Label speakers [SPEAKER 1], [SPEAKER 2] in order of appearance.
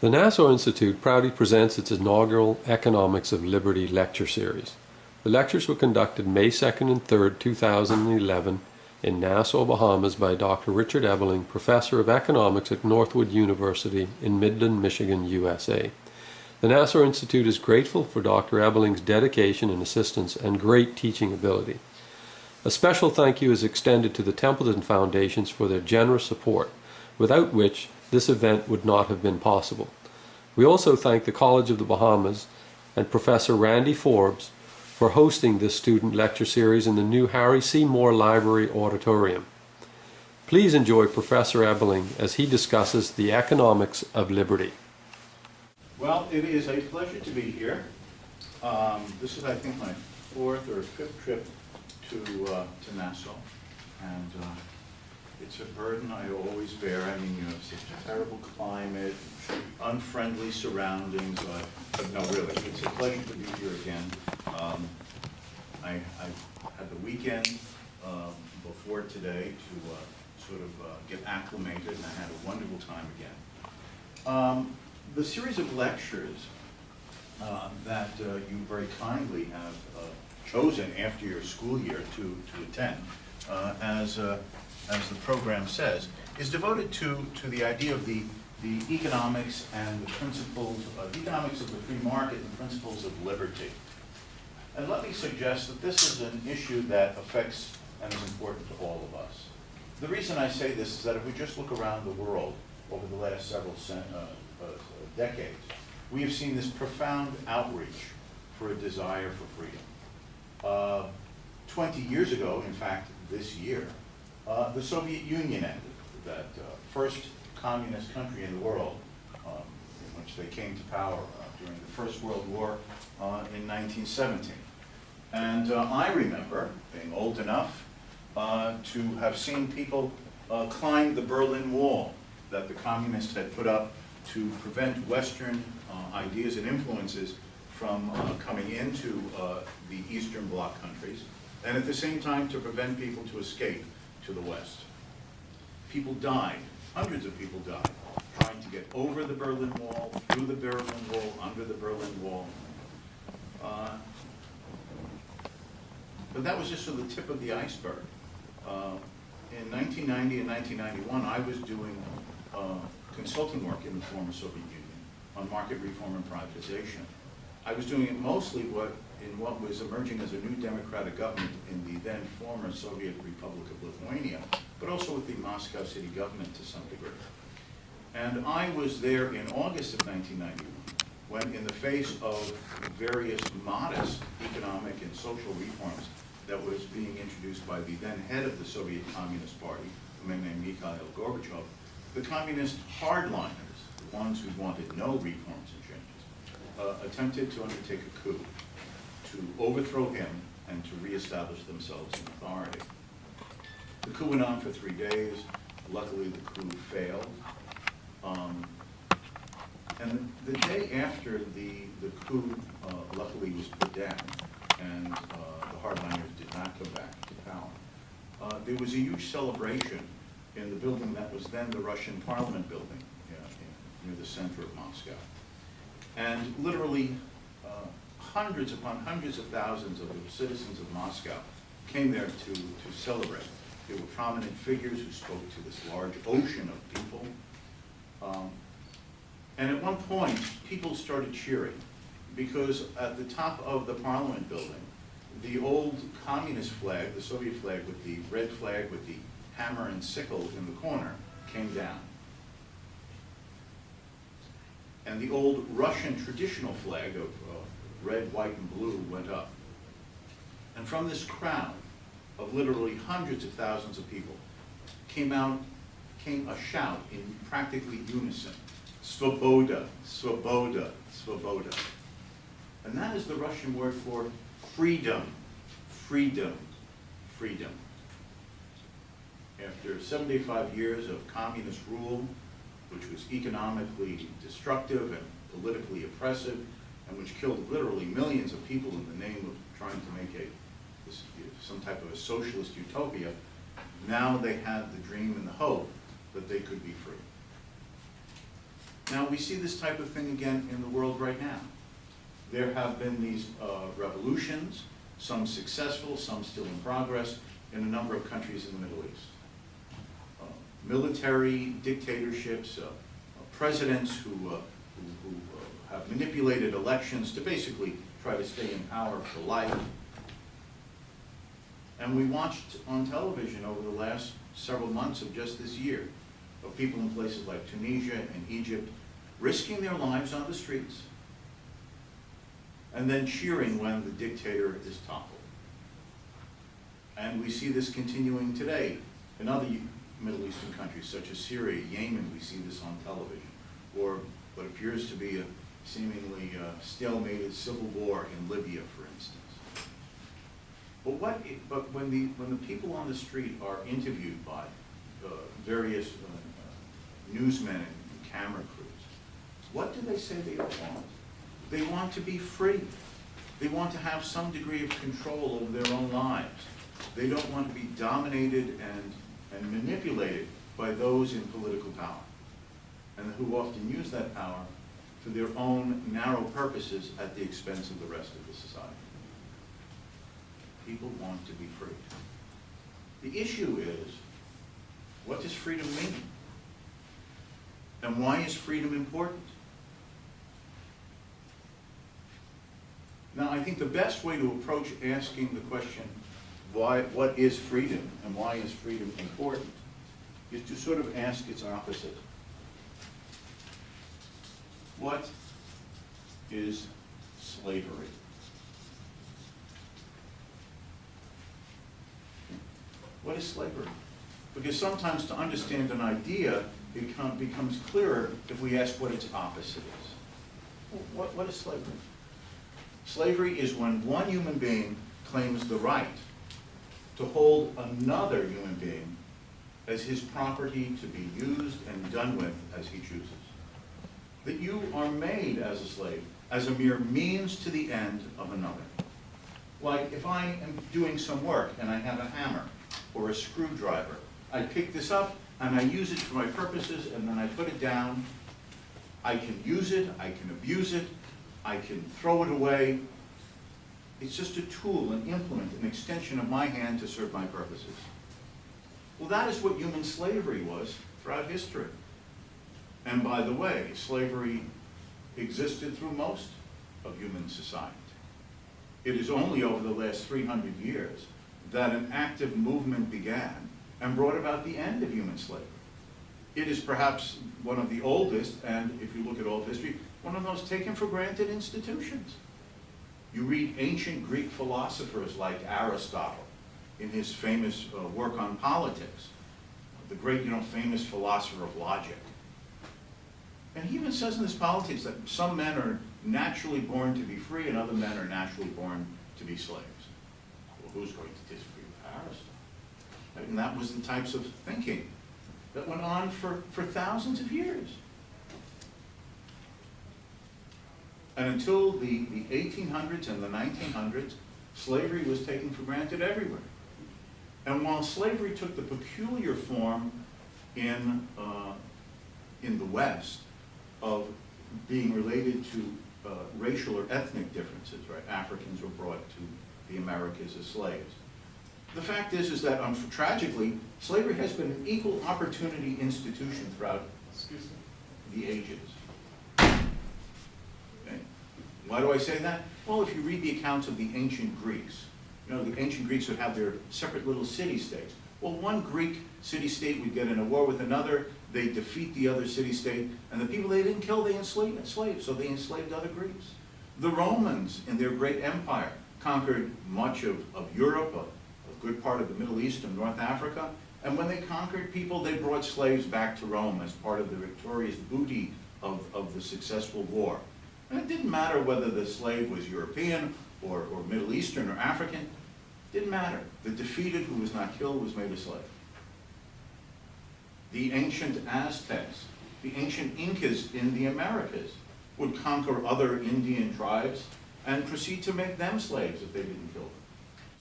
[SPEAKER 1] The Nassau Institute proudly presents its inaugural Economics of Liberty lecture series. The lectures were conducted May 2nd and 3rd, 2011 in Nassau, Bahamas by Dr. Richard Ebeling, Professor of Economics at Northwood University in Midland, Michigan, USA. The Nassau Institute is grateful for Dr. Ebeling's dedication and assistance and great teaching ability. A special thank you is extended to the Templeton Foundations for their generous support, without which this event would not have been possible. We also thank the College of the Bahamas and Professor Randy Forbes for hosting this student lecture series in the new Harry C. Moore Library auditorium. Please enjoy Professor Ebeling as he discusses the economics of liberty.
[SPEAKER 2] Well, it is a pleasure to be here. This is, I think, my fourth or fifth trip to Nassau, and it's a burden I always bear. I mean, you have such a terrible climate, unfriendly surroundings, but no, really, it's a pleasure to be here again. I had the weekend before today to sort of get acclimated, and I had a wonderful time again. The series of lectures that you very kindly have chosen after your school year to attend, as the program says, is devoted to the idea of the economics and the principles, the economics of the free market and principles of liberty. And let me suggest that this is an issue that affects and is important to all of us. The reason I say this is that if we just look around the world over the last several decades, we have seen this profound outreach for a desire for freedom. 20 years ago, in fact, this year, the Soviet Union ended, that first communist country in the world, in which they came to power during the First World War in 1917. And I remember being old enough to have seen people climb the Berlin Wall that the communists had put up to prevent Western ideas and influences from coming into the Eastern Bloc countries, and at the same time to prevent people to escape to the West. People died, hundreds of people died, trying to get over the Berlin Wall, through the Berlin Wall, under the Berlin Wall. But that was just sort of the tip of the iceberg. In 1990 and 1991, I was doing consulting work in the former Soviet Union on market reform and privatization. I was doing it mostly in what was emerging as a new democratic government in the then former Soviet Republic of Lithuania, but also with the Moscow city government to some degree. And I was there in August of 1991, when in the face of various modest economic and social reforms that was being introduced by the then head of the Soviet Communist Party, a man named Mikhail Gorbachev, the communist hardliners, the ones who wanted no reforms and changes, attempted to undertake a coup to overthrow him and to reestablish themselves in authority. The coup went on for 3 days. Luckily, the coup failed. And the day after the coup, luckily, was put down, and the hardliners did not come back to power, there was a huge celebration in the building that was then the Russian Parliament building, near the center of Moscow. And literally hundreds upon hundreds of thousands of the citizens of Moscow came there to celebrate. There were prominent figures who spoke to this large ocean of people. And at one point, people started cheering because at the top of the Parliament building, the old communist flag, the Soviet flag with the red flag with the hammer and sickle in the corner, came down. And the old Russian traditional flag of red, white, and blue went up. And from this crowd of literally hundreds of thousands of people came a shout in practically unison: "Svoboda, Svoboda, Svoboda." And that is the Russian word for freedom, freedom, freedom. After 75 years of communist rule, which was economically destructive and politically oppressive, and which killed literally millions of people in the name of trying to make some type of a socialist utopia, now they had the dream and the hope that they could be free. Now, we see this type of thing again in the world right now. There have been these revolutions, some successful, some still in progress, in a number of countries in the Middle East. Military dictatorships, presidents who have manipulated elections to basically try to stay in power for life. And we watched on television over the last several months of just this year of people in places like Tunisia and Egypt risking their lives on the streets and then cheering when the dictator is toppled. And we see this continuing today in other Middle Eastern countries such as Syria, Yemen. We see this on television, or what appears to be a seemingly stalemated civil war in Libya, for instance. But when the people on the street are interviewed by various newsmen and camera crews, what do they say they want? They want to be free. They want to have some degree of control over their own lives. They don't want to be dominated and manipulated by those in political power, and who often use that power for their own narrow purposes at the expense of the rest of the society. People want to be free. The issue is, what does freedom mean? And why is freedom important? Now, I think the best way to approach asking the question, what is freedom and why is freedom important, is to sort of ask its opposite. What is slavery? What is slavery? Because sometimes to understand an idea becomes clearer if we ask what its opposite is. What is slavery? Slavery is when one human being claims the right to hold another human being as his property to be used and done with as he chooses. That you are made as a slave, as a mere means to the end of another. Like if I am doing some work and I have a hammer or a screwdriver, I pick this up and I use it for my purposes and then I put it down. I can use it, I can abuse it, I can throw it away. It's just a tool, an implement, an extension of my hand to serve my purposes. Well, that is what human slavery was throughout history. And by the way, slavery existed through most of human society. It is only over the last 300 years that an active movement began and brought about the end of human slavery. It is perhaps one of the oldest, and if you look at old history, one of the most taken for granted institutions. You read ancient Greek philosophers like Aristotle in his famous work on politics, the great, famous philosopher of logic. And he even says in his politics that some men are naturally born to be free and other men are naturally born to be slaves. Well, who's going to disagree with Aristotle? Right? And that was the types of thinking that went on for thousands of years. And until the 1800s and the 1900s, slavery was taken for granted everywhere. And while slavery took the peculiar form in the West of being related to racial or ethnic differences, right? Africans were brought to the Americas as slaves. The fact is that, tragically, slavery has been an equal opportunity institution throughout the ages. Okay. Why do I say that? Well, if you read the accounts of the ancient Greeks, the ancient Greeks would have their separate little city-states. Well, one Greek city-state would get in a war with another, they'd defeat the other city-state, and the people they didn't kill, they enslaved, so they enslaved other Greeks. The Romans, in their great empire, conquered much of Europe, a good part of the Middle East and North Africa, and when they conquered people, they brought slaves back to Rome as part of the victorious booty of the successful war. And it didn't matter whether the slave was European or Middle Eastern or African. Didn't matter. The defeated who was not killed was made a slave. The ancient Aztecs, the ancient Incas in the Americas would conquer other Indian tribes and proceed to make them slaves if they didn't kill them.